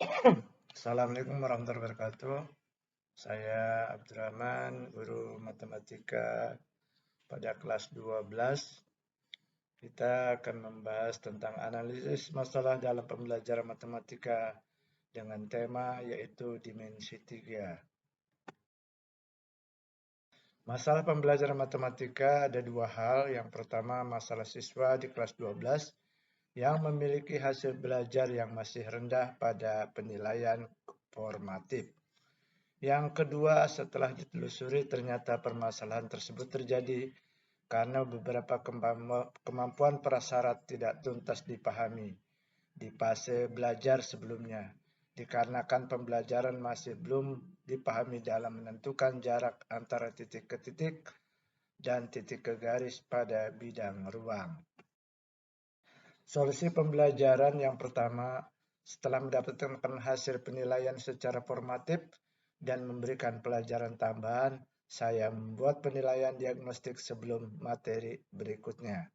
Assalamualaikum warahmatullahi wabarakatuh. Saya Abdurrahman, guru matematika pada kelas 12. Kita akan membahas tentang analisis masalah dalam pembelajaran matematika dengan tema yaitu dimensi 3. Masalah pembelajaran matematika ada dua hal. Yang pertama, masalah siswa di kelas 12 yang memiliki hasil belajar yang masih rendah pada penilaian formatif. Yang kedua, setelah ditelusuri ternyata permasalahan tersebut terjadi karena beberapa kemampuan prasyarat tidak tuntas dipahami di fase belajar sebelumnya, dikarenakan pembelajaran masih belum dipahami dalam menentukan jarak antara titik ke titik dan titik ke garis pada bidang ruang. Solusi pembelajaran yang pertama, setelah mendapatkan hasil penilaian secara formatif dan memberikan pelajaran tambahan, saya membuat penilaian diagnostik sebelum materi berikutnya.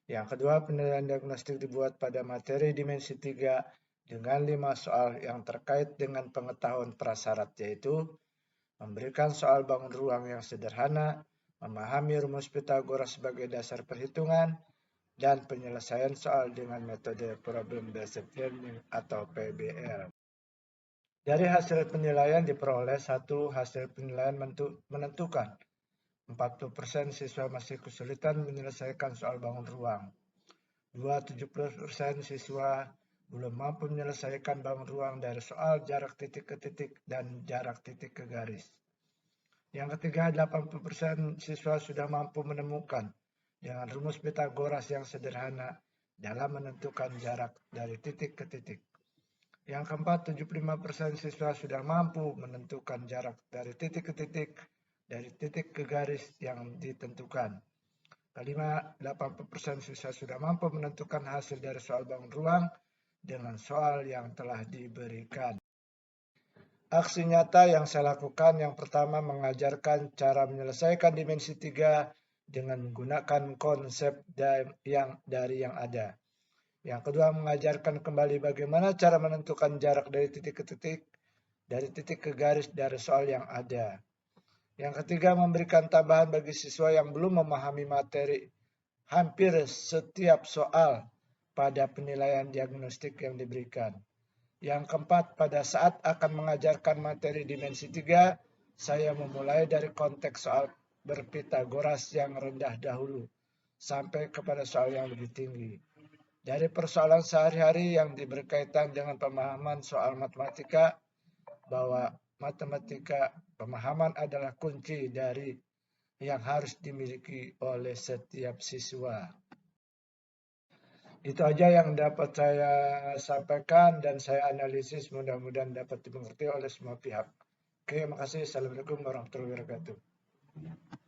Yang kedua, penilaian diagnostik dibuat pada materi dimensi 3 dengan 5 soal yang terkait dengan pengetahuan prasyarat, yaitu memberikan soal bangun ruang yang sederhana, memahami rumus Pythagoras sebagai dasar perhitungan, dan penyelesaian soal dengan metode Problem Based Learning atau PBL. Dari hasil penilaian diperoleh satu hasil penilaian menentukan 40% siswa masih kesulitan menyelesaikan soal bangun ruang. 70% siswa belum mampu menyelesaikan bangun ruang dari soal jarak titik ke titik dan jarak titik ke garis. Yang ketiga, 80% siswa sudah mampu menemukan dengan rumus Pythagoras yang sederhana dalam menentukan jarak dari titik ke titik. Yang keempat, 75% siswa sudah mampu menentukan jarak dari titik ke titik, dari titik ke garis yang ditentukan. Kelima, 80% siswa sudah mampu menentukan hasil dari soal bangun ruang dengan soal yang telah diberikan. Aksi nyata yang saya lakukan yang pertama mengajarkan cara menyelesaikan dimensi 3 dengan menggunakan konsep yang ada. Yang kedua mengajarkan kembali bagaimana cara menentukan jarak dari titik ke titik, dari titik ke garis dari soal yang ada. Yang ketiga memberikan tambahan bagi siswa yang belum memahami materi hampir setiap soal pada penilaian diagnostik yang diberikan. Yang keempat, pada saat akan mengajarkan materi dimensi 3, saya memulai dari konteks soal berpitagoras yang rendah dahulu, sampai kepada soal yang lebih tinggi. Dari persoalan sehari-hari yang berkaitan dengan pemahaman soal matematika, bahwa matematika pemahaman adalah kunci dari yang harus dimiliki oleh setiap siswa. Itu aja yang dapat saya sampaikan dan saya analisis, mudah-mudahan dapat dimengerti oleh semua pihak. Oke, makasih. Assalamualaikum warahmatullahi wabarakatuh.